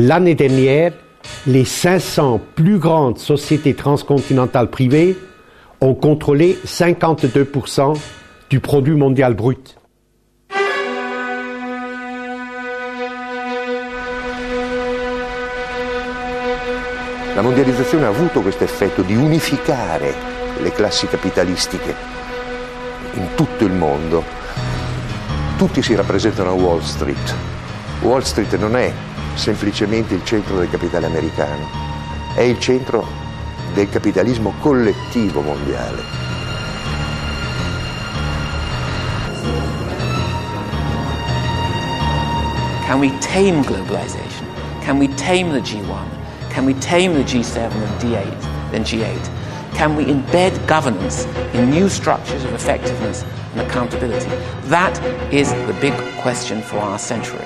l'année dernière, les 500 plus grandes sociétés transcontinentales privées ont contrôlé 52% du produit mondial brut. La mondializzazione ha avuto questo effetto di unificare le classi capitalistiche in tutto il mondo. Tutti si rappresentano a Wall Street. Wall Street non è semplicemente il centro del capitale americano, è il centro del capitalismo collettivo mondiale. Can we tame globalization? Can we tame the G1? Can we tame the G7 and D8, then G8? Can we embed governance in new structures of effectiveness and accountability? That is the big question for our century.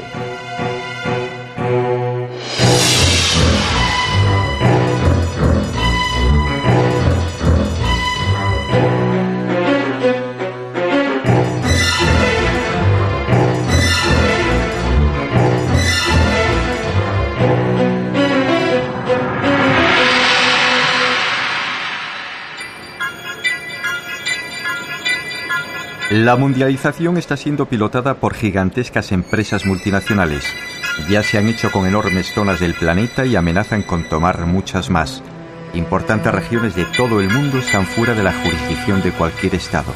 La mundialización está siendo pilotada por gigantescas empresas multinacionales. Ya se han hecho con enormes zonas del planeta y amenazan con tomar muchas más. Importantes regiones de todo el mundo están fuera de la jurisdicción de cualquier Estado.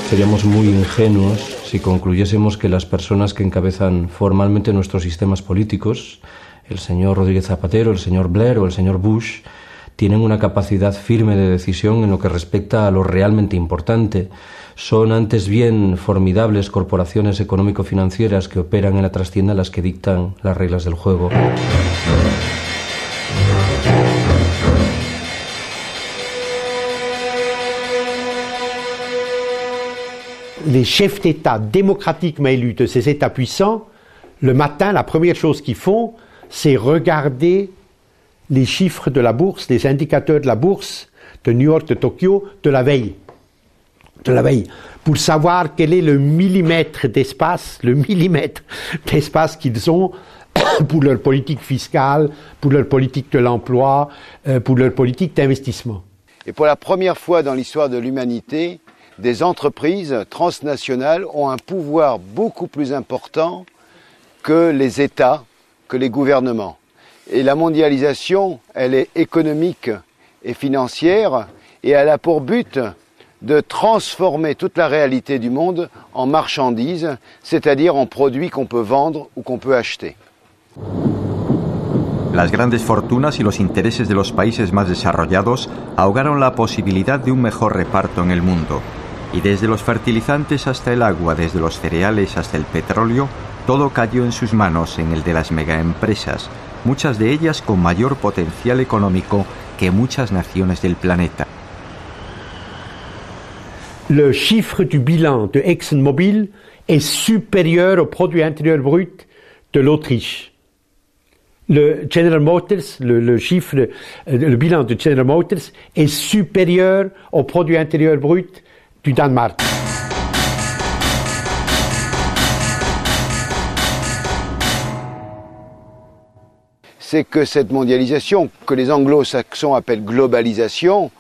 Seríamos muy ingenuos si concluyésemos que las personas que encabezan formalmente nuestros sistemas políticos, el señor Rodríguez Zapatero, el señor Blair o el señor Bush, tienen una capacidad firme de decisión en lo que respecta a lo realmente importante. Son antes bien formidables corporaciones económico-financieras que operan en la trastienda las que dictan las reglas del juego. Les chefs d'État démocratiquement élus de ces États puissants, le matin, la première chose qu'ils font, c'est regarder les chiffres de la bourse, les indicateurs de la bourse de New York, de Tokyo, de la veille, pour savoir quel est le millimètre d'espace qu'ils ont pour leur politique fiscale, pour leur politique de l'emploi, pour leur politique d'investissement. Et pour la première fois dans l'histoire de l'humanité, des entreprises transnationales ont un pouvoir beaucoup plus important que les États, que les gouvernements. Et la mondialisation, elle est économique et financière et elle a pour but de transformer toute la réalité du monde en marchandises, c'est-à-dire en produits qu'on peut vendre ou qu'on peut acheter. Las grandes fortunas y los intereses de los países más desarrollados ahogaron la posibilidad de un mejor reparto en el mundo. Y desde los fertilizantes hasta el agua, desde los cereales hasta el petróleo, todo cayó en sus manos, en el de las megaempresas, muchas de ellas con mayor potencial económico que muchas naciones del planeta. Le chiffre du bilan de ExxonMobil est supérieur au produit intérieur brut de l'Autriche. Le General Motors, le bilan de General Motors est supérieur au produit intérieur brut du Danemark. C'est que cette mondialisation, que les anglo-saxons appellent globalisation,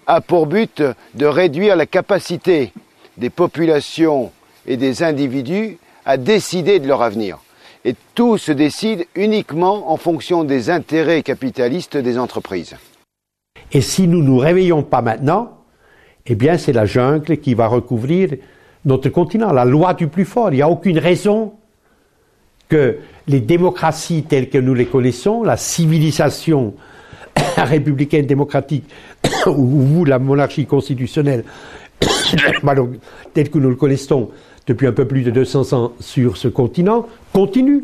a pour but de réduire la capacité des populations et des individus à décider de leur avenir. Et tout se décide uniquement en fonction des intérêts capitalistes des entreprises. Et si nous ne nous réveillons pas maintenant, eh bien c'est la jungle qui va recouvrir notre continent, la loi du plus fort. Il n'y a aucune raison que les démocraties telles que nous les connaissons, la civilisation républicaine démocratique ou la monarchie constitutionnelle telle que nous le connaissons depuis un peu plus de 200 ans sur ce continent, continue.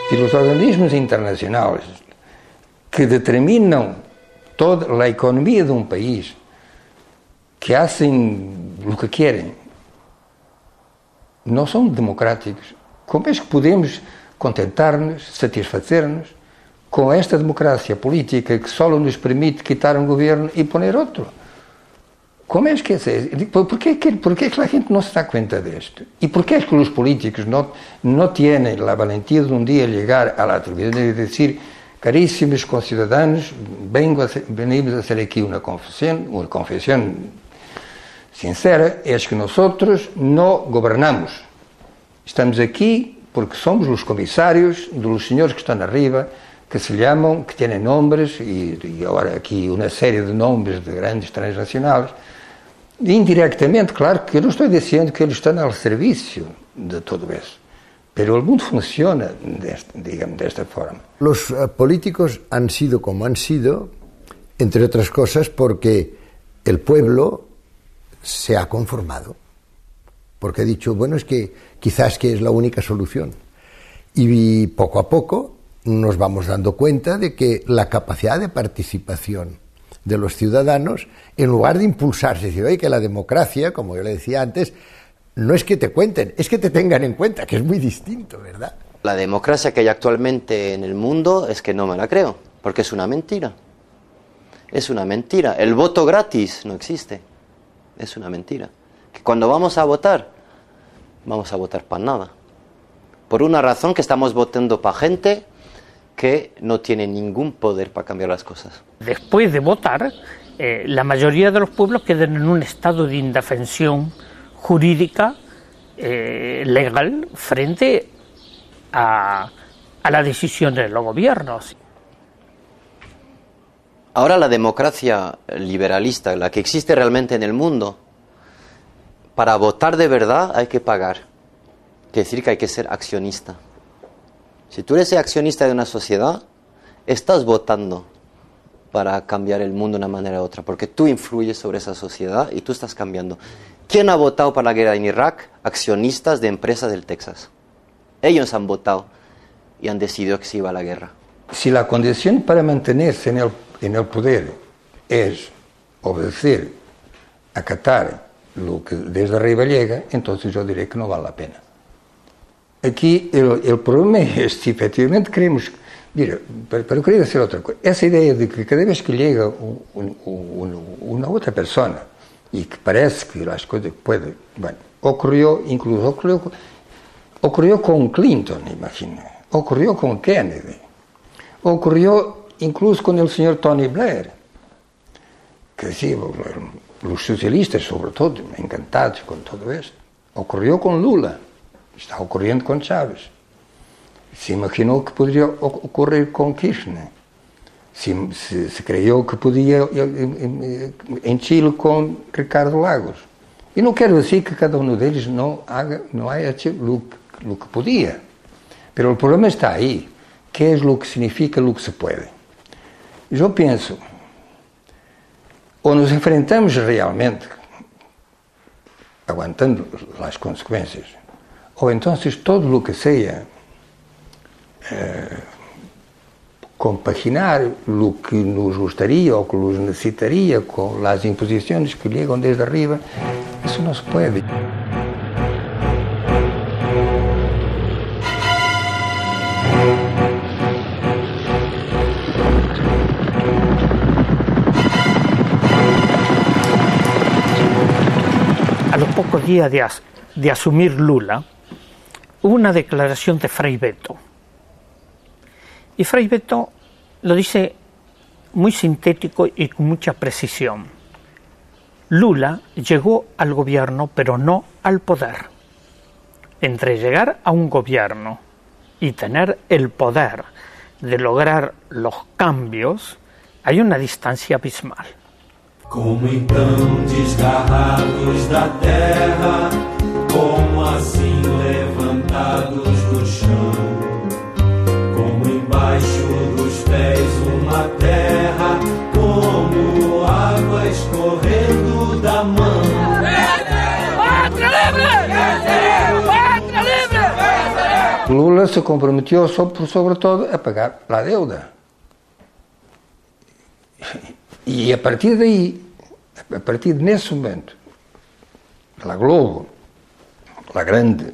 Si los organismos internacionales que determinan toda la economía de un país, que hacen lo que quieren, no son democráticos, ¿cómo es que podemos contentar-nos, satisfazer-nos com esta democracia política que só nos permite quitar um governo e poner outro? ¿Cómo es que es? ¿Por qué la gente no se da cuenta de esto? ¿Y por qué es que los políticos no tienen la valentía de un día llegar a la televisión y decir, carísimos conciudadanos, venimos a hacer aquí una confesión sincera, es que nosotros no gobernamos. Estamos aquí porque somos los comisarios de los señores que están arriba, que se llaman, que tienen nombres, y ahora aquí una serie de nombres de grandes transnacionales. Indirectamente, claro que eu não estou dizendo que eles estão ao serviço de todo isso, pero el mundo funciona de esta forma. Los políticos han sido como han sido, entre otras cosas, porque el pueblo se ha conformado, porque ha dicho, bueno, es que quizás que es la única solución. Y poco a poco nos vamos dando cuenta de que la capacidad de participación de los ciudadanos, en lugar de impulsarse, decir, oye, que la democracia, como yo le decía antes, no es que te cuenten, es que te tengan en cuenta, que es muy distinto, ¿verdad? La democracia que hay actualmente en el mundo es que no me la creo, porque es una mentira. Es una mentira. El voto gratis no existe. Es una mentira. Que cuando vamos a votar para nada. Por una razón, que estamos votando para gente que no tiene ningún poder para cambiar las cosas. Después de votar, la mayoría de los pueblos quedan en un estado de indefensión jurídica, legal, frente a la decisión de los gobiernos. Ahora la democracia liberalista, la que existe realmente en el mundo, para votar de verdad hay que pagar. Quiere decir que hay que ser accionista. Si tú eres accionista de una sociedad, estás votando para cambiar el mundo de una manera u otra, porque tú influyes sobre esa sociedad y tú estás cambiando. ¿Quién ha votado para la guerra en Irak? Accionistas de empresas del Texas. Ellos han votado y han decidido que se iba a la guerra. Si la condición para mantenerse en el poder es obedecer, acatar lo que desde arriba llega, entonces yo diré que no vale la pena. Aquí el problema es si efectivamente queremos... Mira, pero quería decir otra cosa. Esa idea de que cada vez que llega una otra persona y que parece que las cosas pueden... Bueno, ocurrió con Clinton, imagino. Ocurrió con Kennedy. Ocurrió incluso con el señor Tony Blair. Que decía, los socialistas sobre todo, encantados con todo esto. Ocurrió con Lula. Está ocurriendo con Chávez. Se imaginou que poderia ocorrer com Kirchner. Se creyó que podía em Chile com Ricardo Lagos. E não quero dizer que cada um deles não haya hecho lo que podía. Pero el problema está ahí. ¿Qué es lo que significa lo que se puede? Yo pienso, o nos enfrentamos realmente, aguantando las consecuencias, o entonces todo lo que sea compaginar lo que nos gustaría o que nos necesitaría con las imposiciones que llegan desde arriba, eso no se puede. A los pocos días de asumir Lula, hubo una declaración de Frei Betto. Y Frei Betto lo dice muy sintético y con mucha precisión. Lula llegó al gobierno, pero no al poder. Entre llegar a un gobierno y tener el poder de lograr los cambios, hay una distancia abismal. Como então desgarrados da terra, como assim levantados do chão, como embaixo dos pés uma terra, como água escorrendo da mão. Pátria livre! Pátria livre! Lula se comprometeu sobre todo a pagar a deuda. E a partir daí, a partir nesse momento, a Globo, a gran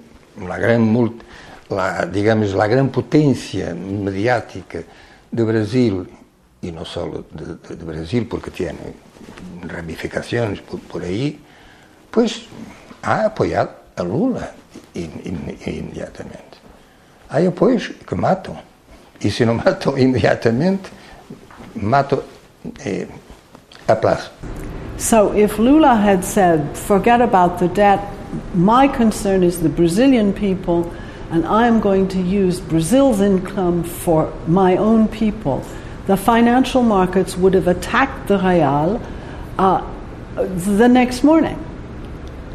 potência mediática do Brasil, e não só do Brasil, porque tem ramificações por aí, pois ha apoiado a Lula imediatamente. Há apoios que matam. E se não matam imediatamente, matam a prazo. So if Lula had said, forget about the debt, my concern is the Brazilian people, and I am going to use Brazil's income for my own people, the financial markets would have attacked the real the next morning.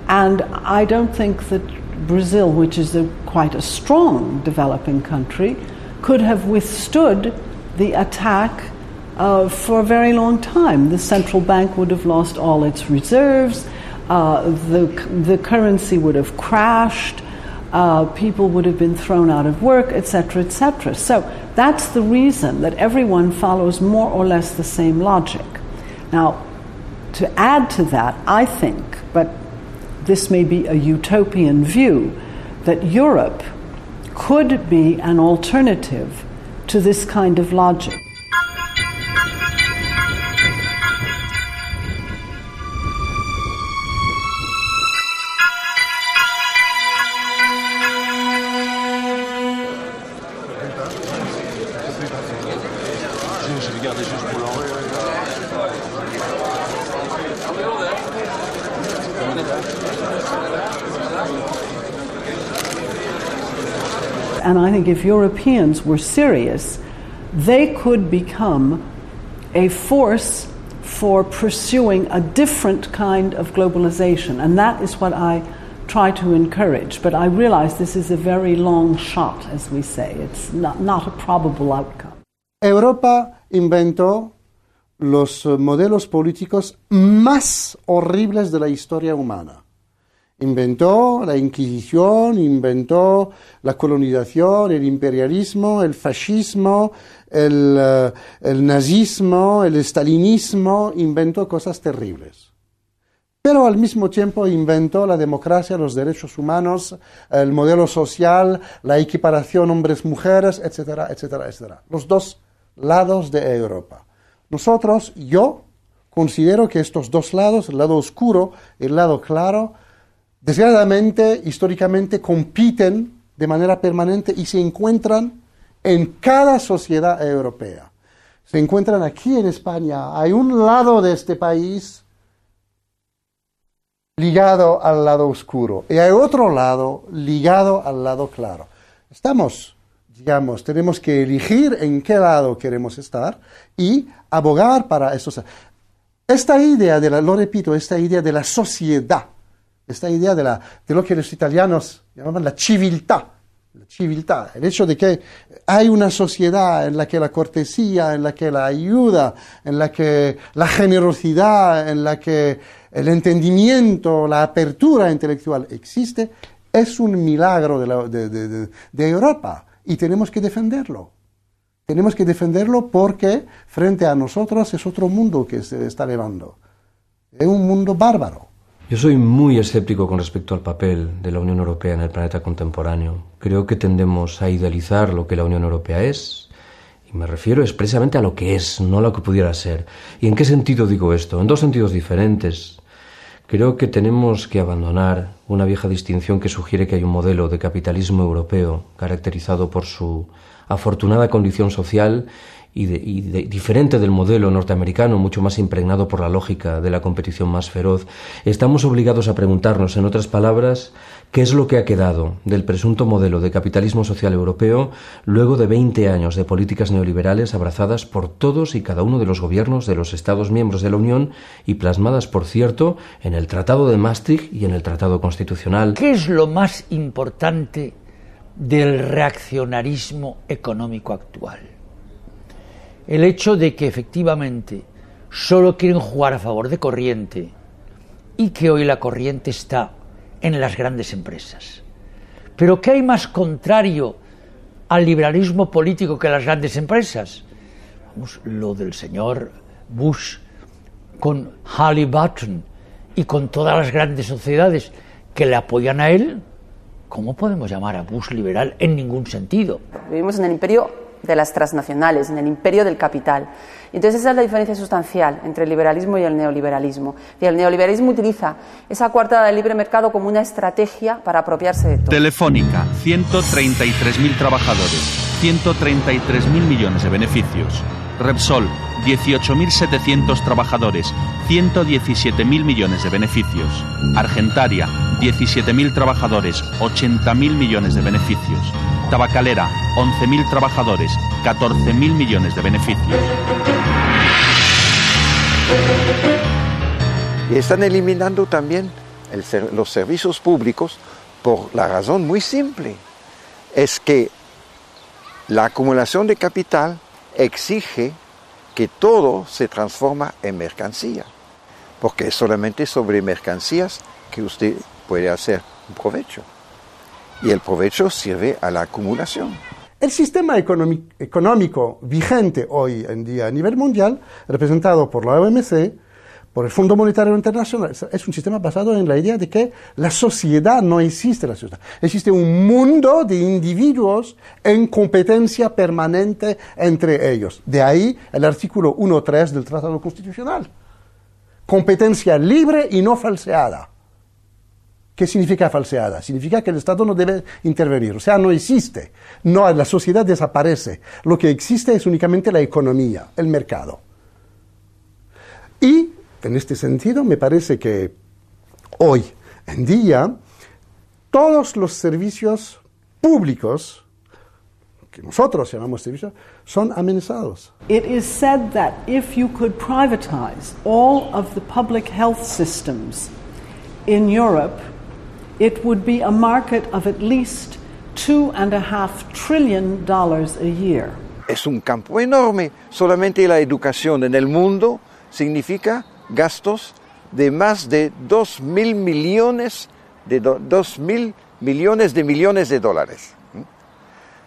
And I don't think that Brazil, which is quite a strong developing country, could have withstood the attack for a very long time. The central bank would have lost all its reserves, the currency would have crashed, people would have been thrown out of work, etc., etc. So that's the reason that everyone follows more or less the same logic. Now, to add to that, I think, but this may be a utopian view, that Europe could be an alternative to this kind of logic. And I think if Europeans were serious, they could become a force for pursuing a different kind of globalization. And that is what I try to encourage. But I realize this is a very long shot, as we say. It's not a probable outcome. Europa inventó los modelos políticos más horribles de la historia humana. Inventó la Inquisición, inventó la colonización, el imperialismo, el fascismo, el nazismo, el stalinismo, inventó cosas terribles. Pero al mismo tiempo inventó la democracia, los derechos humanos, el modelo social, la equiparación hombres-mujeres, etcétera, etcétera, etcétera. Los dos lados de Europa. Yo considero que estos dos lados, el lado oscuro y el lado claro, desgraciadamente, históricamente, compiten de manera permanente y se encuentran en cada sociedad europea. Se encuentran aquí en España. Hay un lado de este país ligado al lado oscuro y hay otro lado ligado al lado claro. Tenemos que elegir en qué lado queremos estar y abogar para eso. Esta idea esta idea de la sociedad, esta idea de lo que los italianos llamaban la civiltà, el hecho de que hay una sociedad en la que la cortesía, en la que la ayuda, en la que la generosidad, en la que el entendimiento, la apertura intelectual existe, es un milagro de Europa y tenemos que defenderlo. Tenemos que defenderlo porque frente a nosotros es otro mundo que se está elevando. Es un mundo bárbaro. Yo soy muy escéptico con respecto al papel de la Unión Europea en el planeta contemporáneo. Creo que tendemos a idealizar lo que la Unión Europea es, y me refiero expresamente a lo que es, no a lo que pudiera ser. ¿Y en qué sentido digo esto? En dos sentidos diferentes. Creo que tenemos que abandonar una vieja distinción que sugiere que hay un modelo de capitalismo europeo caracterizado por su afortunada condición social y diferente del modelo norteamericano, mucho más impregnado por la lógica de la competición más feroz. Estamos obligados a preguntarnos, en otras palabras, ¿qué es lo que ha quedado del presunto modelo de capitalismo social europeo luego de 20 años de políticas neoliberales abrazadas por todos y cada uno de los gobiernos de los Estados miembros de la Unión y plasmadas, por cierto, en el Tratado de Maastricht y en el Tratado Constitucional? ¿Qué es lo más importante del reaccionarismo económico actual? El hecho de que efectivamente solo quieren jugar a favor de corriente y que hoy la corriente está en las grandes empresas. Pero ¿qué hay más contrario al liberalismo político que las grandes empresas? Vamos, lo del señor Bush con Halliburton y con todas las grandes sociedades que le apoyan a él, ¿cómo podemos llamar a Bush liberal? En ningún sentido. Vivimos en el imperio de las transnacionales, en el imperio del capital. Entonces esa es la diferencia sustancial entre el liberalismo y el neoliberalismo. Y el neoliberalismo utiliza esa coartada del libre mercado como una estrategia para apropiarse de todo. Telefónica, 133.000 trabajadores, 133.000 millones de beneficios. Repsol, 18.700 trabajadores, 117.000 millones de beneficios. Argentaria, 17.000 trabajadores, 80.000 millones de beneficios. Tabacalera, 11.000 trabajadores, 14.000 millones de beneficios. Y están eliminando también los servicios públicos por la razón muy simple. Es que la acumulación de capital exige que todo se transforma en mercancía, porque es solamente sobre mercancías que usted puede hacer un provecho, y el provecho sirve a la acumulación. El sistema económico vigente hoy en día a nivel mundial, representado por la OMC, por el Fondo Monetario Internacional, es un sistema basado en la idea de que la sociedad no existe, la sociedad. Existe un mundo de individuos en competencia permanente entre ellos. De ahí el artículo 1.3 del Tratado Constitucional. Competencia libre y no falseada. ¿Qué significa falseada? Significa que el Estado no debe intervenir, o sea, no existe. No, la sociedad desaparece. Lo que existe es únicamente la economía, el mercado. Y en este sentido, me parece que hoy en día todos los servicios públicos, que nosotros llamamos servicios, son amenazados. It is said that if you could privatize all of the public health systems in Europe, it would be a market of at least $2.5 trillion a year. Es un campo enorme. Solamente la educación en el mundo significa gastos de más de 2.000 millones de dólares.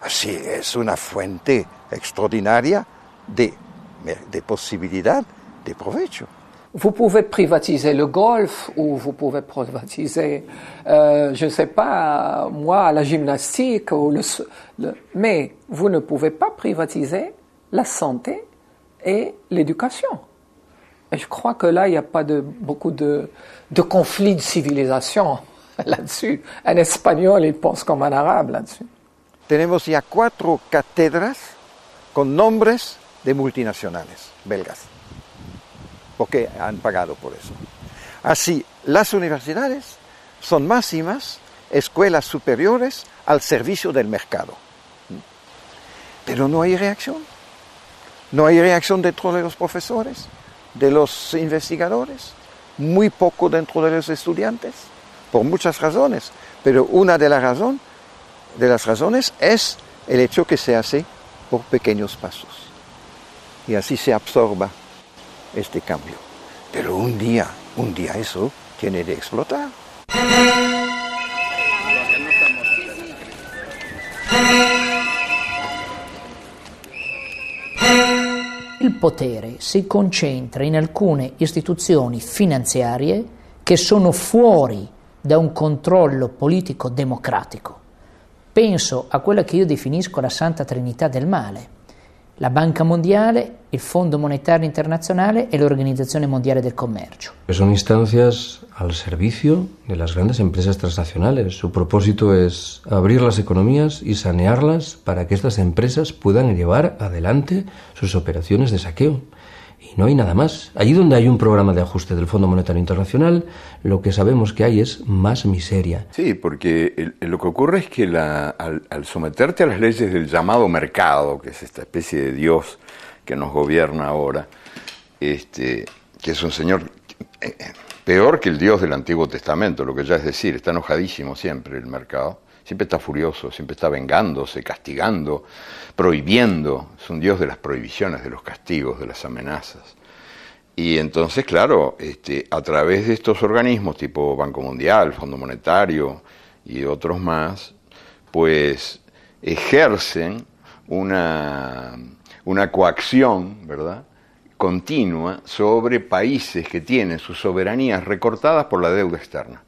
Así es una fuente extraordinaria de posibilidad de provecho. Vous pouvez privatiser le golf ou vous pouvez privatiser, je ne sais pas, moi, la gymnastique, mais vous ne pouvez pas privatiser la santé et l'éducation. Et je crois que là, il n'y a pas beaucoup de conflits de civilisation là-dessus. Un espagnol, il pense comme un arabe là-dessus. Tenemos ya 4 cátedras con nombres de multinacionales belgas, porque han pagado por eso. Así, las universidades son más y más escuelas superiores al servicio del mercado. Pero no hay reacción. No hay reacción dentro de los profesores, de los investigadores, muy poco dentro de los estudiantes, por muchas razones. Pero una de las razones es el hecho que se hace por pequeños pasos. Y así se absorba este cambio. Pero un día eso tiene de explotar. Il potere si concentra in alcune istituzioni finanziarie che sono fuori da un controllo politico democratico. Penso a quella che io definisco la Santa Trinità del male: la Banca Mondiale, il Fondo Monetario Internacional e l'Organizzazione Mondiale del Comercio. Son instancias al servicio de las grandes empresas transnacionales. Su propósito es abrir las economías y sanearlas para que estas empresas puedan llevar adelante sus operaciones de saqueo. Y no hay nada más. Allí donde hay un programa de ajuste del Fondo Monetario Internacional, lo que sabemos que hay es más miseria. Sí, porque lo que ocurre es que al someterte a las leyes del llamado mercado, que es esta especie de Dios que nos gobierna ahora, que es un señor peor que el Dios del Antiguo Testamento, lo que ya es decir, está enojadísimo siempre el mercado, siempre está furioso, siempre está vengándose, castigando, prohibiendo. Es un Dios de las prohibiciones, de los castigos, de las amenazas. Y entonces, claro, a través de estos organismos tipo Banco Mundial, Fondo Monetario y otros más, pues ejercen una coacción, ¿verdad?, continua sobre países que tienen sus soberanías recortadas por la deuda externa.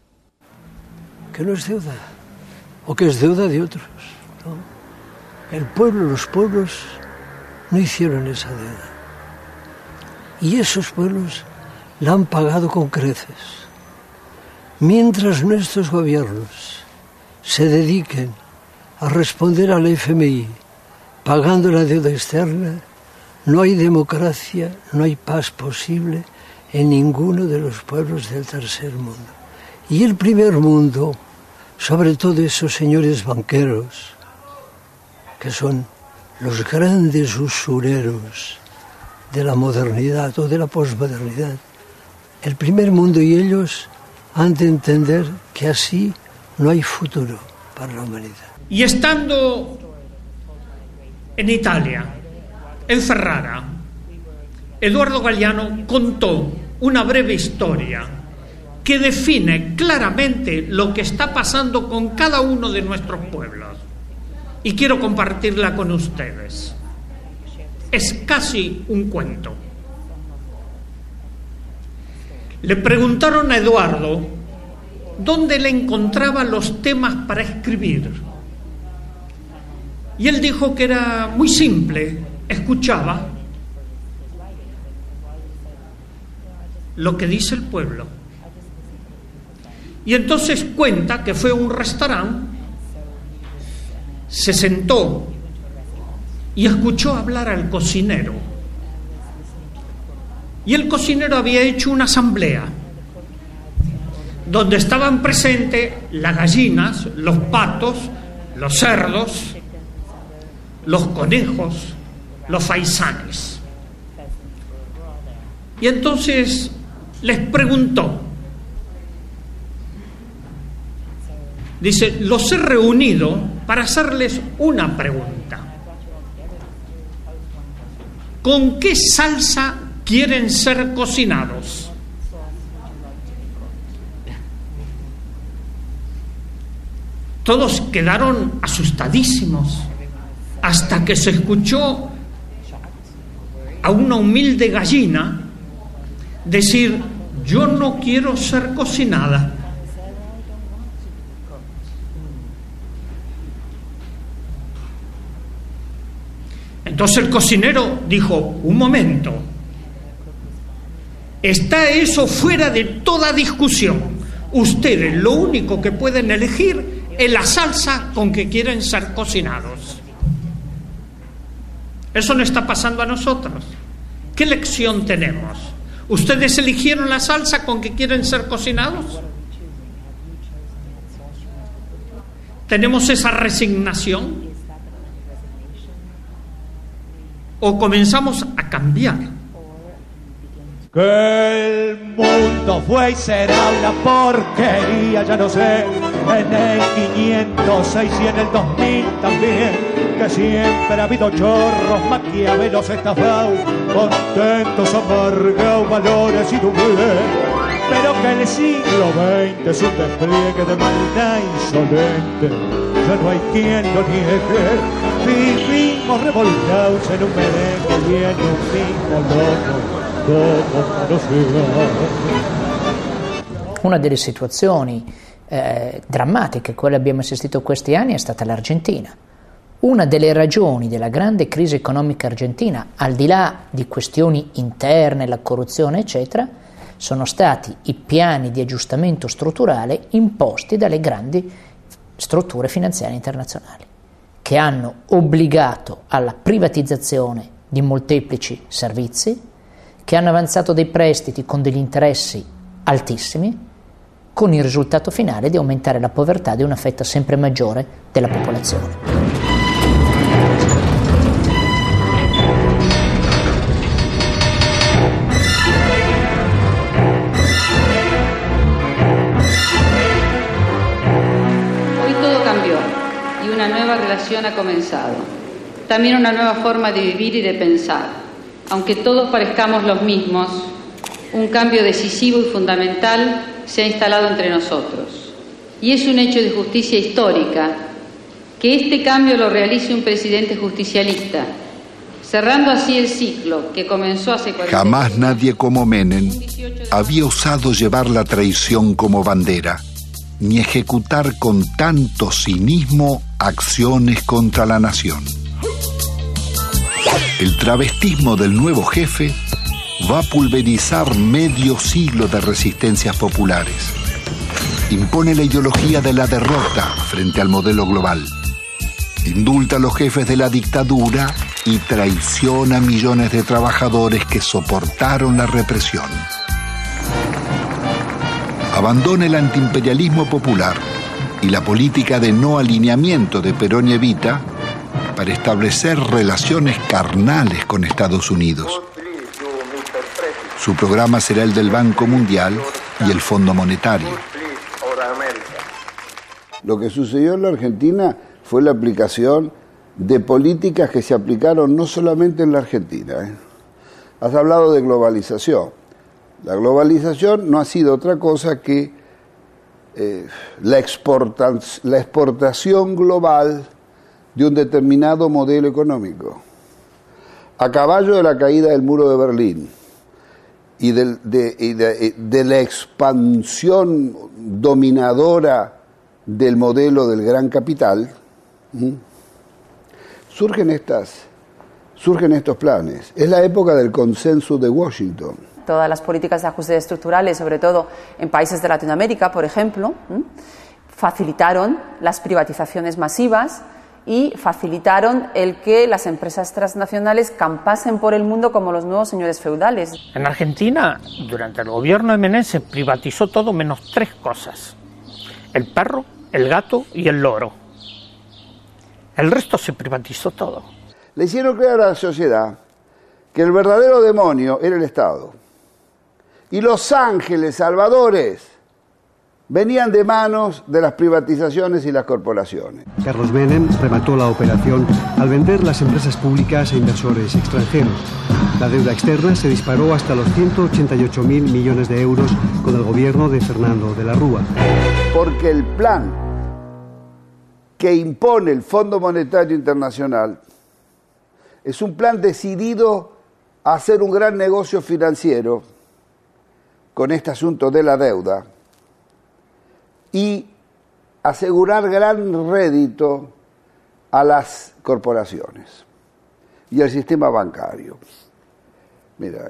Que no es deuda, o que es deuda de otros, ¿no? El pueblo, los pueblos no hicieron esa deuda. Y esos pueblos la han pagado con creces. Mientras nuestros gobiernos se dediquen a responder al FMI pagando la deuda externa, no hay democracia, no hay paz posible en ninguno de los pueblos del tercer mundo. Y el primer mundo, sobre todo esos señores banqueros, que son los grandes usureros de la modernidad o de la posmodernidad, el primer mundo y ellos han de entender que así no hay futuro para la humanidad. Y estando en Italia, en Ferrara, Eduardo Galeano contó una breve historia que define claramente lo que está pasando con cada uno de nuestros pueblos. Y quiero compartirla con ustedes. Es casi un cuento. Le preguntaron a Eduardo dónde le encontraba los temas para escribir. Y él dijo que era muy simple, escuchaba lo que dice el pueblo. Y entonces cuenta que fue a un restaurante, se sentó y escuchó hablar al cocinero. Y el cocinero había hecho una asamblea donde estaban presentes las gallinas, los patos, los cerdos, los conejos, los faisanes. Y entonces les preguntó, dice, los he reunido para hacerles una pregunta. ¿Con qué salsa quieren ser cocinados? Todos quedaron asustadísimos hasta que se escuchó a una humilde gallina decir, yo no quiero ser cocinada. Entonces el cocinero dijo, un momento, está eso fuera de toda discusión. Ustedes lo único que pueden elegir es la salsa con que quieren ser cocinados. Eso no está pasando a nosotros. ¿Qué lección tenemos? ¿Ustedes eligieron la salsa con que quieren ser cocinados? ¿Tenemos esa resignación? ¿O comenzamos a cambiar? Que el mundo fue y será una porquería, ya no sé, en el 506 y en el 2000 también, que siempre ha habido chorros, maquiavelos estafados, contentos, amargados, valores y doblez, pero que el siglo XX es un despliegue de maldad insolente, ya no hay quien lo niegue, vivimos revolcados en un merengue y en un mismo loco. Una delle situazioni drammatiche a cui abbiamo assistito questi anni è stata l'Argentina. Una delle ragioni della grande crisi economica argentina, al di là di questioni interne, la corruzione eccetera, sono stati i piani di aggiustamento strutturale imposti dalle grandi strutture finanziarie internazionali, che hanno obbligato alla privatizzazione di molteplici servizi, che hanno avanzato dei prestiti con degli interessi altissimi, con il risultato finale di aumentare la povertà di una fetta sempre maggiore della popolazione. Hoy todo cambió y una nueva relación ha comenzado. También una nueva forma de vivir y de pensar. Aunque todos parezcamos los mismos, un cambio decisivo y fundamental se ha instalado entre nosotros. Y es un hecho de justicia histórica que este cambio lo realice un presidente justicialista, cerrando así el ciclo que comenzó hace 40 años. Jamás nadie como Menem había osado llevar la traición como bandera, ni ejecutar con tanto cinismo acciones contra la nación. El travestismo del nuevo jefe va a pulverizar medio siglo de resistencias populares. Impone la ideología de la derrota frente al modelo global. Indulta a los jefes de la dictadura y traiciona a millones de trabajadores que soportaron la represión. Abandona el antiimperialismo popular y la política de no alineamiento de Perón y Evita para establecer relaciones carnales con Estados Unidos. Su programa será el del Banco Mundial y el Fondo Monetario. Lo que sucedió en la Argentina fue la aplicación de políticas que se aplicaron no solamente en la Argentina. Has hablado de globalización. La globalización no ha sido otra cosa que la exportación global de un determinado modelo económico. A caballo de la caída del muro de Berlín y de la expansión dominadora del modelo del gran capital, surgen estos planes. Es la época del consenso de Washington. Todas las políticas de ajustes estructurales, sobre todo en países de Latinoamérica, por ejemplo, facilitaron las privatizaciones masivas y facilitaron el que las empresas transnacionales campasen por el mundo como los nuevos señores feudales. En Argentina, durante el gobierno de Menem, se privatizó todo menos 3 cosas: el perro, el gato y el loro. El resto se privatizó todo. Le hicieron creer a la sociedad que el verdadero demonio era el Estado. Y los ángeles salvadores venían de manos de las privatizaciones y las corporaciones. Carlos Menem remató la operación al vender las empresas públicas a inversores extranjeros. La deuda externa se disparó hasta los 188.000 millones de euros con el gobierno de Fernando de la Rúa. Porque el plan que impone el Fondo Monetario Internacional es un plan decidido a hacer un gran negocio financiero con este asunto de la deuda y asegurar gran rédito a las corporaciones y al sistema bancario. Mira,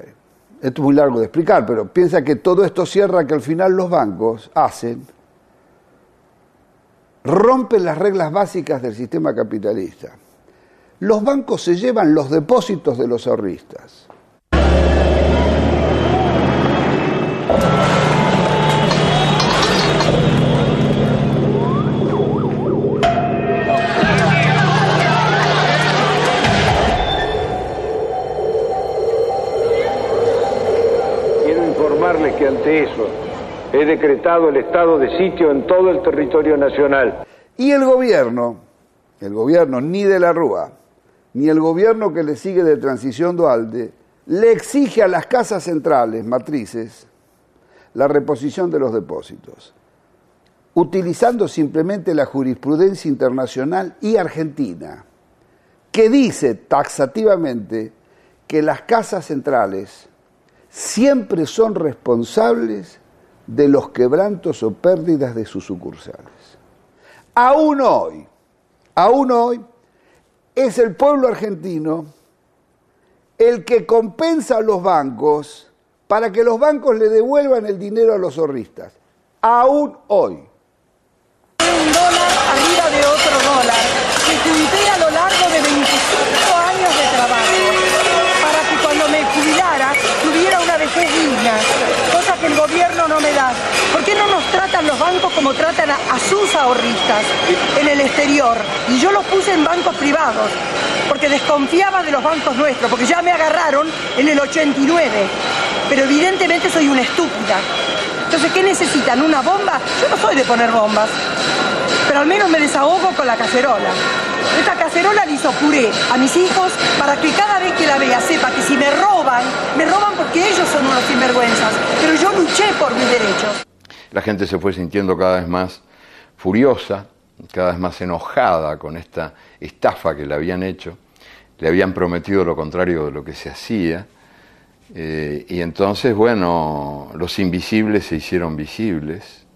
esto es muy largo de explicar, pero piensa que todo esto cierra que al final los bancos rompen las reglas básicas del sistema capitalista. Los bancos se llevan los depósitos de los ahorristas. Quiero informarles que ante eso he decretado el estado de sitio en todo el territorio nacional. Y el gobierno ni de la Rúa, ni el gobierno que le sigue de transición Duhalde, le exige a las casas centrales, matrices, la reposición de los depósitos, utilizando simplemente la jurisprudencia internacional y argentina, que dice taxativamente que las casas centrales siempre son responsables de los quebrantos o pérdidas de sus sucursales. Aún hoy, es el pueblo argentino el que compensa a los bancos para que los bancos le devuelvan el dinero a los ahorristas. Aún hoy. Un dólar arriba de otro dólar que junté a lo largo de 25 años de trabajo para que cuando me jubilara tuviera una vejez digna, cosa que el gobierno no me da. ¿Por qué no nos tratan los bancos como tratan a sus ahorristas en el exterior? Y yo los puse en bancos privados porque desconfiaba de los bancos nuestros, porque ya me agarraron en el 89, pero evidentemente soy una estúpida. Entonces, ¿qué necesitan? ¿Una bomba? Yo no soy de poner bombas, pero al menos me desahogo con la cacerola. Esta cacerola le hizo puré a mis hijos para que cada vez que la vea sepa que si me roban porque ellos son unos sinvergüenzas, pero yo luché por mis derechos. La gente se fue sintiendo cada vez más furiosa, cada vez más enojada con esta estafa que le habían hecho. le habían prometido lo contrario de lo que se hacía. Y entonces, bueno, los invisibles se hicieron visibles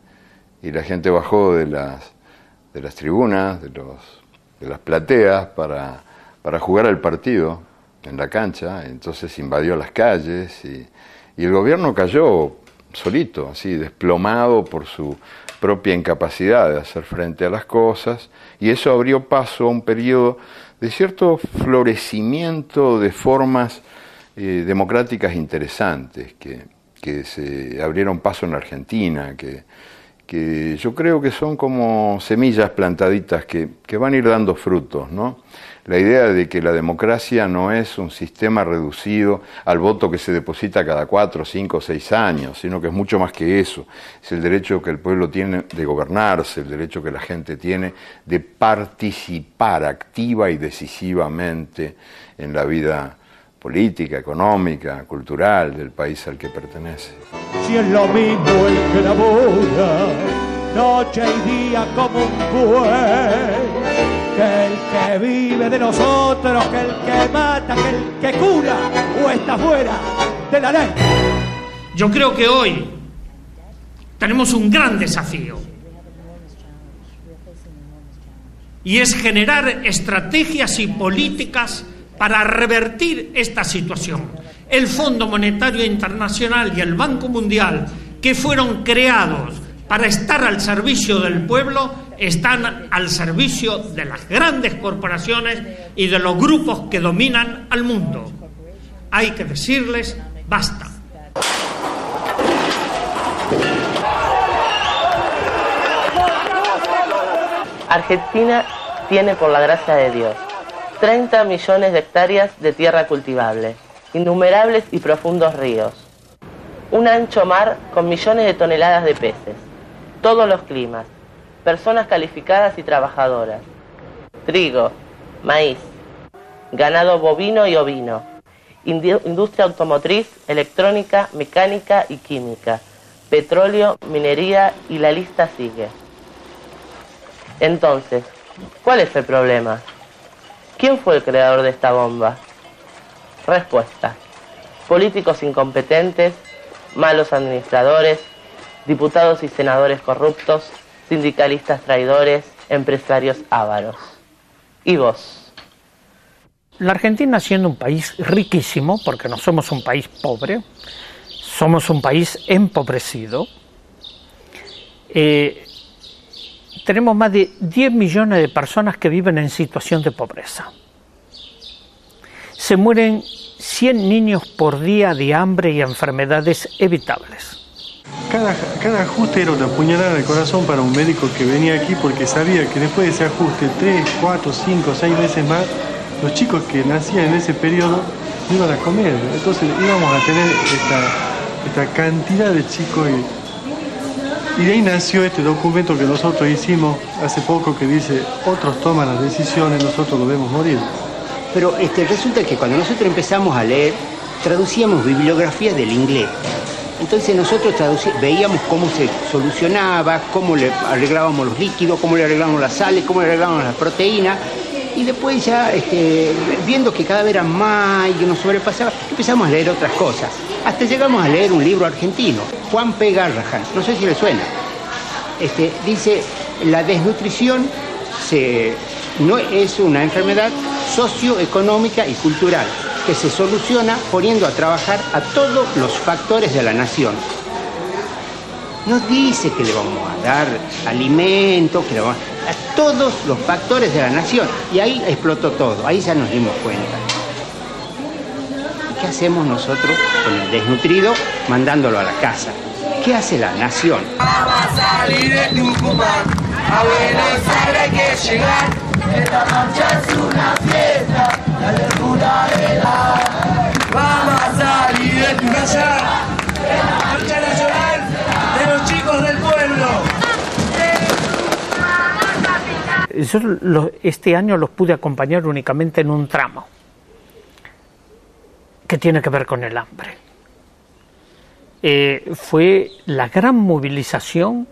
y la gente bajó de las tribunas, de las plateas para jugar al partido en la cancha. Entonces invadió las calles y el gobierno cayó solito, así desplomado por su propia incapacidad de hacer frente a las cosas, y eso abrió paso a un periodo de cierto florecimiento de formas democráticas interesantes que se abrieron paso en la Argentina, que yo creo que son como semillas plantaditas que van a ir dando frutos, ¿no? La idea de que la democracia no es un sistema reducido al voto que se deposita cada 4, 5, 6 años, sino que es mucho más que eso. Es el derecho que el pueblo tiene de gobernarse, el derecho que la gente tiene de participar activa y decisivamente en la vida política, económica, cultural del país al que pertenece. Si es lo mismo el que labora noche y día como un buey, que el que vive de nosotros, que el que mata, que el que cura o está fuera de la ley. Yo creo que hoy tenemos un gran desafío y es generar estrategias y políticas para revertir esta situación. El Fondo Monetario Internacional y el Banco Mundial, que fueron creados para estar al servicio del pueblo, están al servicio de las grandes corporaciones y de los grupos que dominan al mundo. Hay que decirles basta. Argentina tiene, por la gracia de Dios, 30 millones de hectáreas de tierra cultivable, innumerables y profundos ríos, un ancho mar con millones de toneladas de peces, todos los climas, personas calificadas y trabajadoras, trigo, maíz, ganado bovino y ovino, industria automotriz, electrónica, mecánica y química, petróleo, minería y la lista sigue. Entonces, ¿cuál es el problema? ¿Quién fue el creador de esta bomba? Respuesta: políticos incompetentes, malos administradores, diputados y senadores corruptos, sindicalistas traidores, empresarios ávaros. ¿Y vos? La Argentina, siendo un país riquísimo, porque no somos un país pobre, somos un país empobrecido, tenemos más de 10 millones de personas que viven en situación de pobreza. Se mueren 100 niños por día de hambre y enfermedades evitables. Cada ajuste era una puñalada en el corazón para un médico que venía aquí, porque sabía que después de ese ajuste, 3, 4, 5, 6 veces más, los chicos que nacían en ese periodo no iban a comer. Entonces íbamos a tener esta cantidad de chicos y de ahí nació este documento que nosotros hicimos hace poco que dice: otros toman las decisiones, nosotros lo vemos morir. Pero resulta que cuando nosotros empezamos a leer, traducíamos bibliografías del inglés. Entonces nosotros veíamos cómo se solucionaba, cómo le arreglábamos los líquidos, cómo le arreglábamos las sales, cómo le arreglábamos las proteínas. Y después ya, viendo que cada vez era más y que nos sobrepasaba, empezamos a leer otras cosas. Hasta llegamos a leer un libro argentino, Juan P. Garrahan, no sé si le suena. Dice: la desnutrición no es una enfermedad socioeconómica y cultural que se soluciona poniendo a trabajar a todos los factores de la nación. No dice que le vamos a dar alimento, que le vamos a todos los factores de la nación. Y ahí explotó todo, ahí ya nos dimos cuenta. ¿Qué hacemos nosotros con el desnutrido mandándolo a la casa? ¿Qué hace la nación? Vamos a salir de Tucumán, a Buenos Aires hay que llegar. Esta marcha es una fiesta, la locura de la... Vamos a salir de tu casa, la marcha nacional de los chicos del pueblo. Yo este año los pude acompañar únicamente en un tramo que tiene que ver con el hambre. Fue la gran movilización,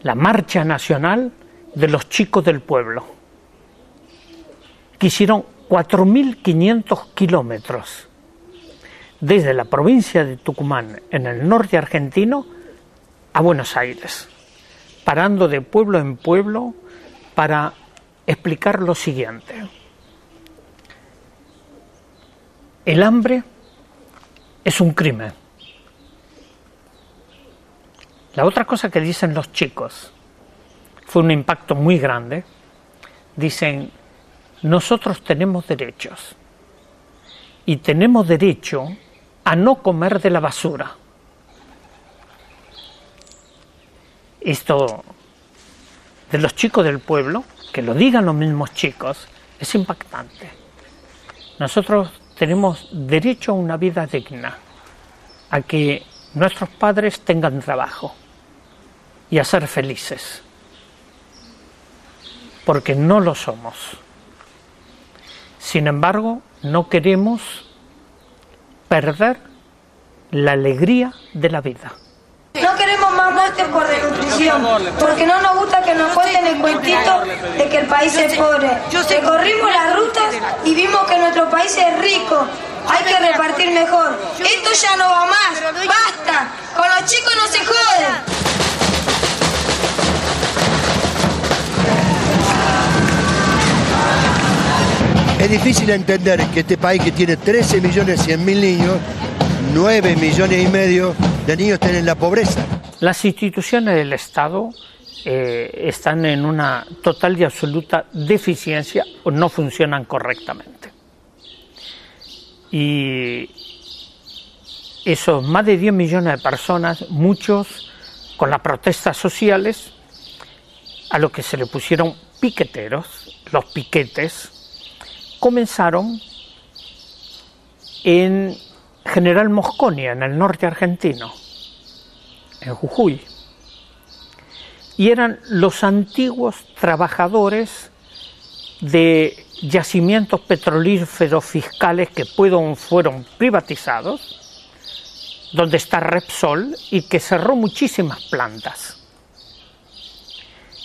la marcha nacional de los chicos del pueblo, que hicieron 4.500 kilómetros desde la provincia de Tucumán, en el norte argentino, a Buenos Aires, parando de pueblo en pueblo para explicar lo siguiente. El hambre es un crimen. La otra cosa que dicen los chicos fue un impacto muy grande. Dicen, nosotros tenemos derechos y tenemos derecho a no comer de la basura. Esto de los chicos del pueblo, que lo digan los mismos chicos, es impactante. Nosotros tenemos derecho a una vida digna, a que nuestros padres tengan trabajo y a ser felices, porque no lo somos. Sin embargo, no queremos perder la alegría de la vida. No queremos más muertes por desnutrición, porque no nos gusta que nos cuenten el cuentito de que el país es pobre. Recorrimos las rutas y vimos que nuestro país es rico. Hay que repartir mejor. Esto ya no va más. ¡Basta! Con los chicos no se jode. Es difícil entender que este país que tiene 13.100.000 niños, 9,5 millones de niños estén en la pobreza. Las instituciones del Estado están en una total y absoluta deficiencia o no funcionan correctamente. Y esos más de 10 millones de personas, muchos con las protestas sociales, a lo que se le pusieron piqueteros, los piquetes, comenzaron en General Mosconi, en el norte argentino, en Jujuy, y eran los antiguos trabajadores de yacimientos petrolíferos fiscales que fueron privatizados, donde está Repsol y que cerró muchísimas plantas.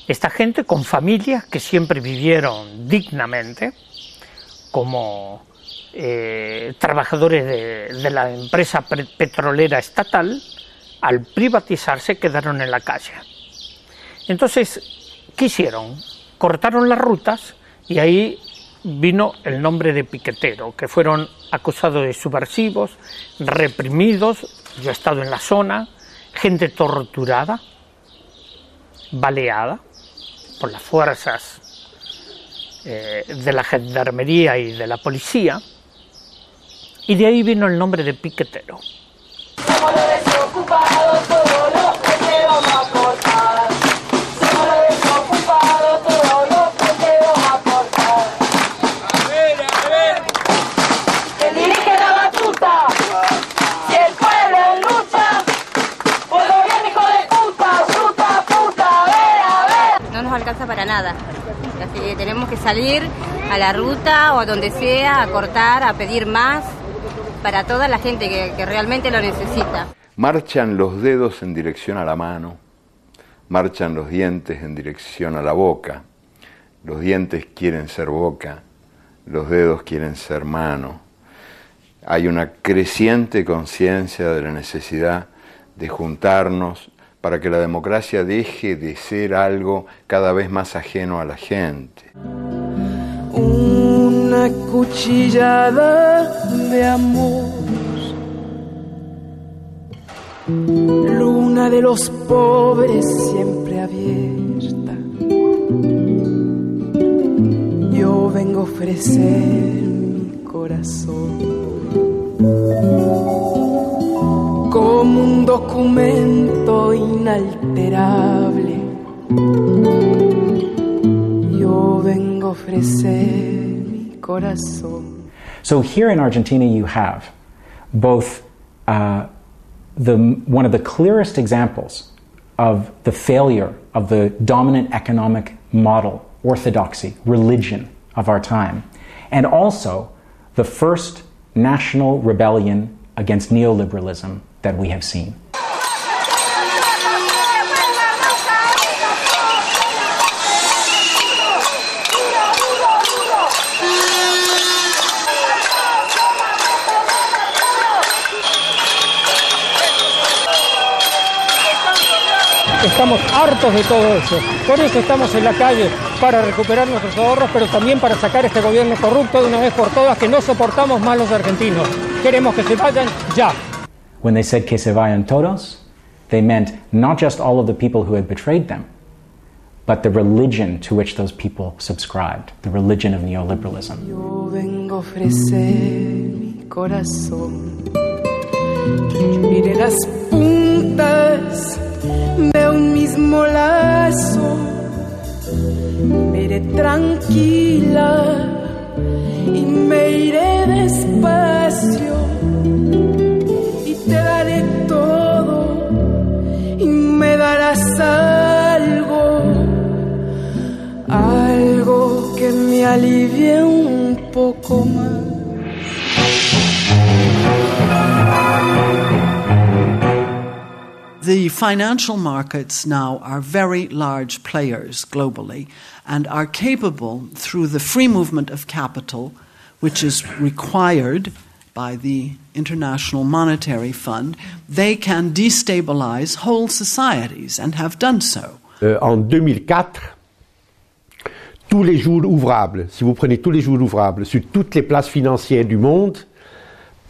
Esta gente con familias que siempre vivieron dignamente, como trabajadores de la empresa petrolera estatal, al privatizarse quedaron en la calle. Entonces, ¿qué hicieron? Cortaron las rutas y ahí vino el nombre de piquetero, que fueron acusados de subversivos, reprimidos. Yo he estado en la zona, gente torturada, baleada por las fuerzas de la gendarmería y de la policía, y de ahí vino el nombre de piquetero. Somos los desocupados, todos los que te vamos a aportar. Somos los desocupados, todos los que te vamos a aportar. A ver. ¿Quién dirige la batuta? Si el pueblo lucha, por gobierno hijo de puta, puta, a ver. No nos alcanza para nada. Así que tenemos que salir a la ruta o a donde sea, a cortar, a pedir más para toda la gente que realmente lo necesita. Marchan los dedos en dirección a la mano, marchan los dientes en dirección a la boca, los dientes quieren ser boca, los dedos quieren ser mano. Hay una creciente conciencia de la necesidad de juntarnos para que la democracia deje de ser algo cada vez más ajeno a la gente. Una cuchillada de amor, luna de los pobres siempre abierta. Yo vengo a ofrecer mi corazón como un documento inalterable. Yo vengo a ofrecer mi corazón. So here in Argentina you have both one of the clearest examples of the failure of the dominant economic model, orthodoxy, religion of our time, and also the first national rebellion against neoliberalism that we have seen. Estamos hartos de todo eso. Por eso estamos en la calle, para recuperar nuestros ahorros, pero también para sacar este gobierno corrupto de una vez por todas, que no soportamos más los argentinos. Queremos que se vayan ya. When they said que se vayan todos, they meant not just all of the people who had betrayed them, but the religion to which those people subscribed, the religion of neoliberalism. Yo vengo a ofrecer mi corazón. Mire las puntas de un mismo lazo. Me iré tranquila y me iré despacio y te daré todo y me darás algo que me alivie un poco más. The financial markets now are very large players globally and are capable, through the free movement of capital, which is required by the International Monetary Fund, they can destabilize whole societies and have done so. En 2004, tous les jours ouvrables, si vous prenez tous les jours ouvrables sur toutes les places financières du monde,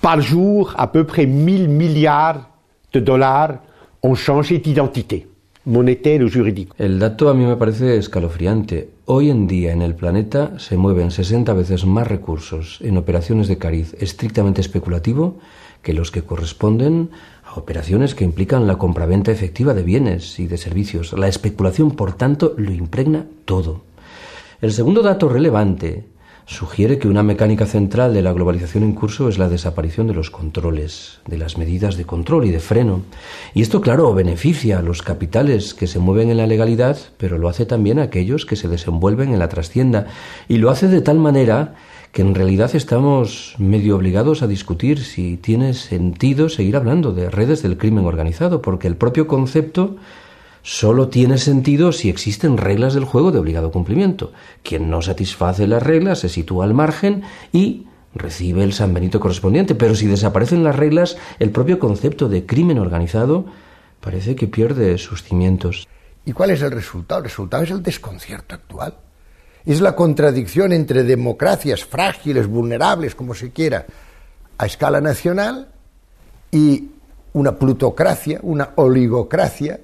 par jour, à peu près 1000 milliards de dollars ont changé d'identité, monétaire o jurídico. El dato a mí me parece escalofriante. Hoy en día en el planeta se mueven 60 veces más recursos en operaciones de cariz estrictamente especulativo que los que corresponden a operaciones que implican la compraventa efectiva de bienes y de servicios. La especulación, por tanto, lo impregna todo. El segundo dato relevante sugiere que una mecánica central de la globalización en curso es la desaparición de los controles, de las medidas de control y de freno. Y esto, claro, beneficia a los capitales que se mueven en la legalidad, pero lo hace también a aquellos que se desenvuelven en la trastienda. Y lo hace de tal manera que en realidad estamos medio obligados a discutir si tiene sentido seguir hablando de redes del crimen organizado, porque el propio concepto solo tiene sentido si existen reglas del juego de obligado cumplimiento. Quien no satisface las reglas se sitúa al margen y recibe el San Benito correspondiente. Pero si desaparecen las reglas, el propio concepto de crimen organizado parece que pierde sus cimientos. ¿Y cuál es el resultado? El resultado es el desconcierto actual. Es la contradicción entre democracias frágiles, vulnerables, como se quiera, a escala nacional, y una plutocracia, una oligocracia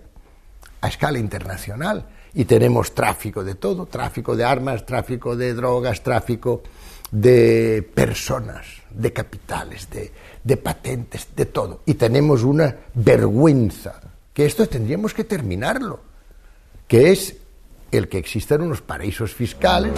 a escala internacional. Y tenemos tráfico de todo, tráfico de armas, tráfico de drogas, tráfico de personas, de capitales, de patentes, de todo. Y tenemos una vergüenza, que esto tendríamos que terminarlo, que es el que existan unos paraísos fiscales.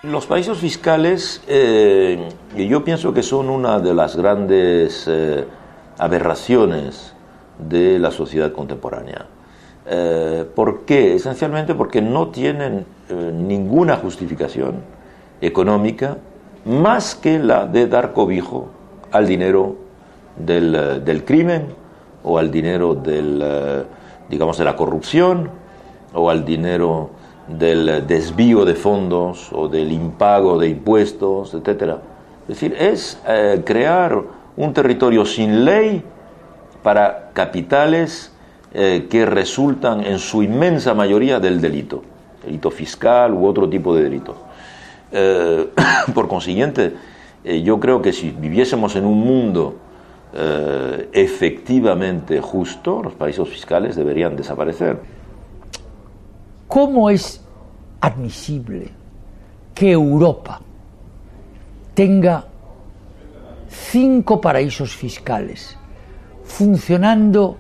Los paraísos fiscales, yo pienso que son una de las grandes aberraciones de la sociedad contemporánea. ¿Por qué? Esencialmente porque no tienen ninguna justificación económica más que la de dar cobijo al dinero del crimen, o al dinero de la corrupción, o al dinero del desvío de fondos o del impago de impuestos, etc. Es decir, es crear un territorio sin ley para capitales que resultan en su inmensa mayoría del delito fiscal u otro tipo de delito. Por consiguiente, yo creo que si viviésemos en un mundo efectivamente justo, los paraísos fiscales deberían desaparecer. ¿Cómo es admisible que Europa tenga 5 paraísos fiscales funcionando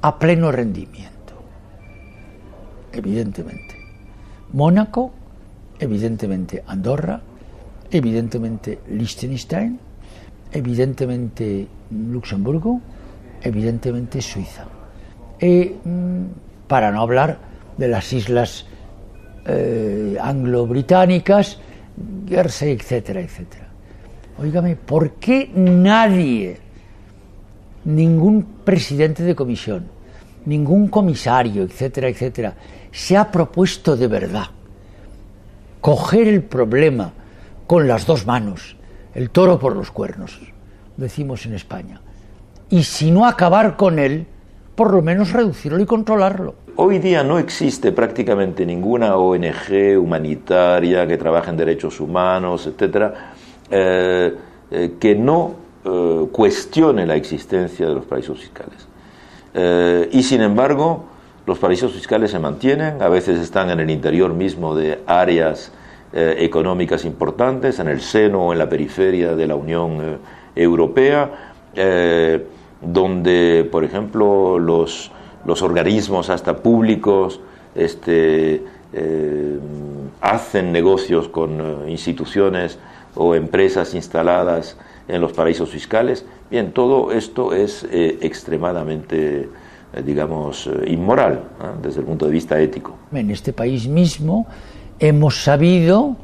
a pleno rendimiento? Evidentemente Mónaco, evidentemente Andorra, evidentemente Liechtenstein, evidentemente Luxemburgo, evidentemente Suiza. Para no hablar de las islas anglo-británicas, Guernsey, etcétera, etcétera. Óigame, ¿por qué nadie, ningún presidente de comisión, ningún comisario, etcétera, etcétera, se ha propuesto de verdad coger el problema con las dos manos el toro por los cuernos, decimos en España. Y si no acabar con él, por lo menos reducirlo y controlarlo. Hoy día no existe prácticamente ninguna ONG humanitaria que trabaje en derechos humanos, etcétera, que no cuestione la existencia de los paraísos fiscales. Y sin embargo, los paraísos fiscales se mantienen, a veces están en el interior mismo de áreas económicas importantes, en el seno o en la periferia de la Unión Europea, donde, por ejemplo, los organismos hasta públicos hacen negocios con instituciones o empresas instaladas en los paraísos fiscales. Bien, todo esto es extremadamente, digamos, inmoral, desde el punto de vista ético. En este país mismo hemos sabido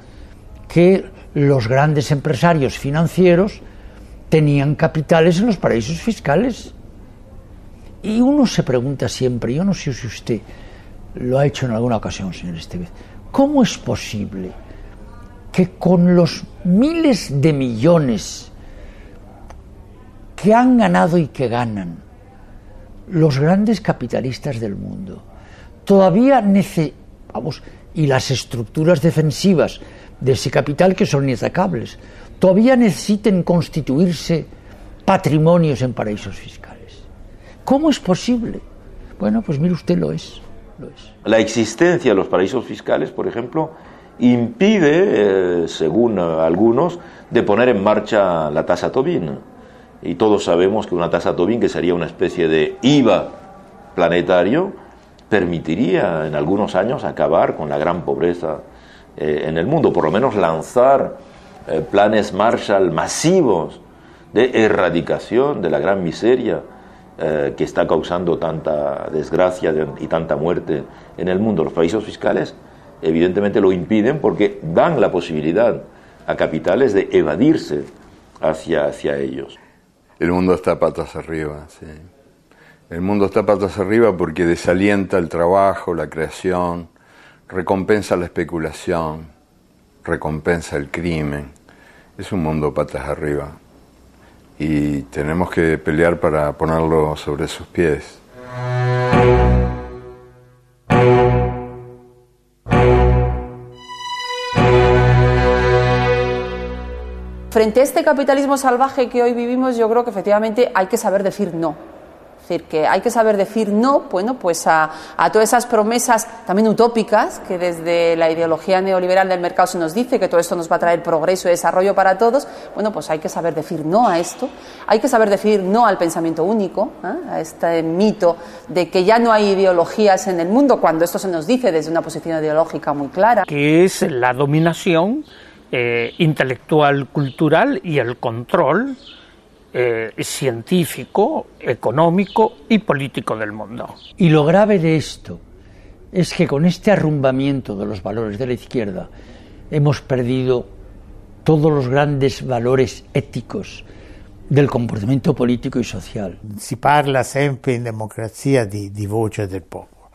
que los grandes empresarios financieros tenían capitales en los paraísos fiscales. Y uno se pregunta siempre, yo no sé si usted lo ha hecho en alguna ocasión, señor Estevez, ¿cómo es posible que con los miles de millones que han ganado y que ganan los grandes capitalistas del mundo, todavía y las estructuras defensivas de ese capital que son inatacables, todavía necesiten constituirse patrimonios en paraísos fiscales? ¿Cómo es posible? Bueno, pues mire usted, lo es. La existencia de los paraísos fiscales, por ejemplo, impide, según algunos, de poner en marcha la tasa Tobin. Y todos sabemos que una tasa Tobin, que sería una especie de IVA planetario, permitiría en algunos años acabar con la gran pobreza en el mundo, por lo menos lanzar planes Marshall masivos de erradicación de la gran miseria que está causando tanta desgracia y tanta muerte en el mundo. Los paraísos fiscales evidentemente lo impiden porque dan la posibilidad a capitales de evadirse hacia ellos. El mundo está patas arriba, sí. El mundo está patas arriba porque desalienta el trabajo, la creación, recompensa la especulación, recompensa el crimen. Es un mundo patas arriba. Y tenemos que pelear para ponerlo sobre sus pies. Frente a este capitalismo salvaje que hoy vivimos, yo creo que efectivamente hay que saber decir no. Es decir, que hay que saber decir no, bueno, pues a todas esas promesas también utópicas que desde la ideología neoliberal del mercado se nos dice que todo esto nos va a traer progreso y desarrollo para todos. Bueno, pues hay que saber decir no a esto, hay que saber decir no al pensamiento único, a este mito de que ya no hay ideologías en el mundo, cuando esto se nos dice desde una posición ideológica muy clara. Que es la dominación intelectual, cultural y el control científico, económico y político del mundo. Y lo grave de esto es que con este arrumbamiento de los valores de la izquierda hemos perdido todos los grandes valores éticos del comportamento politico e social. Si parla sempre in democrazia di voce del popolo,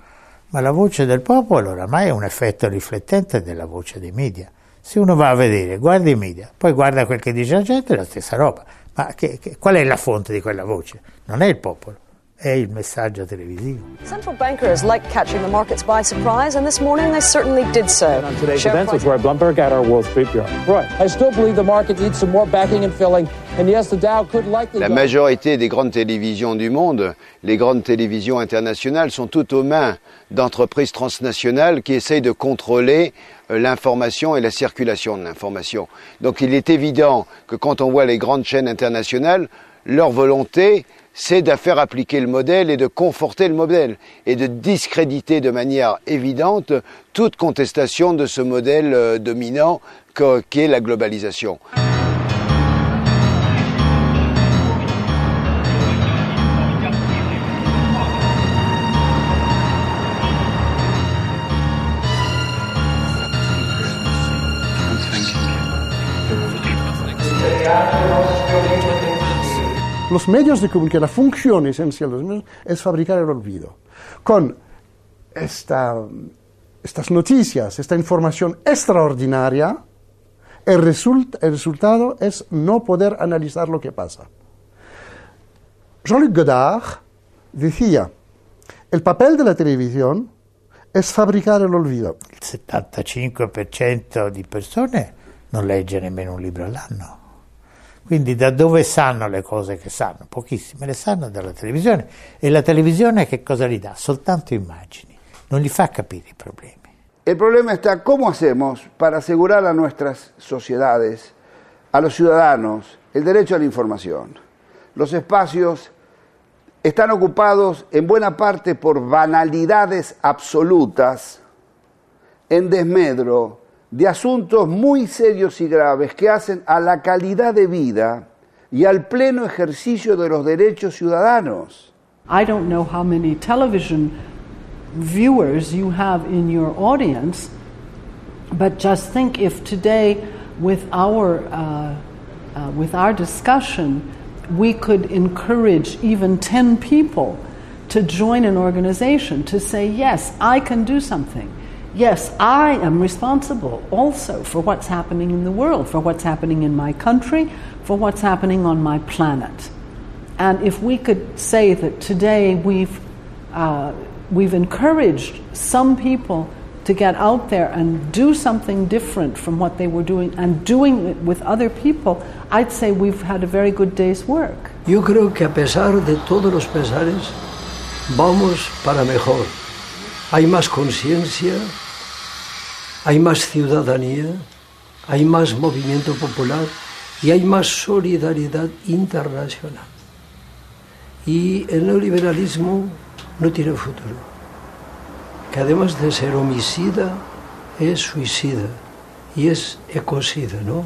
ma la voce del popolo oramai è un effetto riflettente della voce dei media. Se uno va a vedere, guarda i media, poi guarda quel che dice la gente, è la stessa roba. Ma qual è la fonte di quella voce? Non è il popolo, è il messaggio televisivo. Central bankers like catching the markets by surprise, and this morning they certainly did so. On today's events is Roy Blumberg at our Wall Street Bureau. Roy, I still believe the market needs some more backing and filling, and yes, the Dow could likely... La majorité des grandes télévisions du monde, les grandes télévisions internationales, sont toutes aux mains d'entreprises transnationales qui essayent de contrôler l'information et la circulation de l'information. Donc il est évident que quand on voit les grandes chaînes internationales, leur volonté, c'est de faire appliquer le modèle et de conforter le modèle et de discréditer de manière évidente toute contestation de ce modèle dominant qu'est la globalisation. Los medios de comunicación, la función esencial de los medios es fabricar el olvido. Con estas noticias, esta información extraordinaria, El resultado es no poder analizar lo que pasa. Jean-Luc Godard decía, el papel de la televisión es fabricar el olvido. Il 75% di persone non legge nemmeno un libro all'anno. Quindi da dove sanno le cose che sanno? Pochissime, le sanno dalla televisione. E la televisione che cosa gli dà? Soltanto immagini, non gli fa capire i problemi. El problema está cómo hacemos para asegurar a nuestras sociedades, a los ciudadanos, el derecho a la información. Los espacios están ocupados en buena parte por banalidades absolutas, en desmedro de asuntos muy serios y graves que hacen a la calidad de vida y al pleno ejercicio de los derechos ciudadanos. I don't know how many television viewers you have in your audience, but just think if today with our discussion we could encourage even 10 people to join an organization, to say, yes, I can do something. Yes, I am responsible also for what's happening in the world, for what's happening in my country, for what's happening on my planet. And if we could say that today we've encouraged some people to get out there and do something different from what they were doing and doing it with other people, I'd say we've had a very good day's work. Yo creo que a pesar de todos los pesares, vamos para mejor. Hay más conciencia, hay más ciudadanía, hay más movimiento popular y hay más solidaridad internacional. Y el neoliberalismo no tiene futuro, que además de ser homicida, es suicida y es ecocida, ¿no?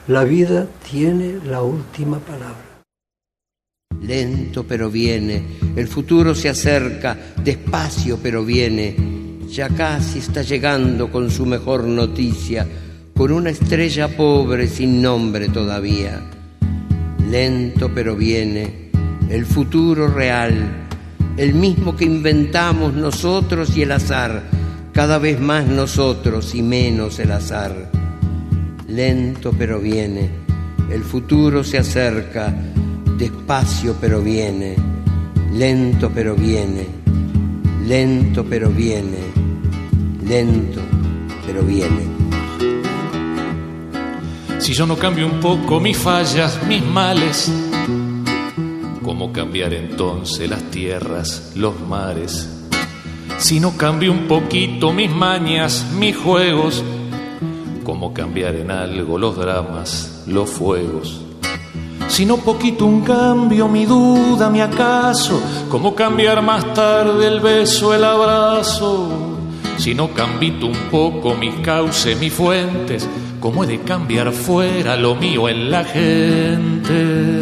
La vida tiene la última palabra. Lento pero viene, el futuro se acerca, despacio pero viene, ya casi está llegando con su mejor noticia, con una estrella pobre sin nombre todavía. Lento pero viene, el futuro real, el mismo que inventamos nosotros y el azar, cada vez más nosotros y menos el azar. Lento pero viene, el futuro se acerca, despacio pero viene, lento pero viene, lento pero viene, lento pero viene. Si yo no cambio un poco mis fallas, mis males, ¿cómo cambiar entonces las tierras, los mares? Si no cambio un poquito mis mañas, mis juegos, ¿cómo cambiar en algo los dramas, los fuegos? Si no poquito un cambio, mi duda, mi acaso, ¿cómo cambiar más tarde el beso, el abrazo? Si no cambito un poco mis cauces, mis fuentes, ¿cómo he de cambiar fuera lo mío en la gente?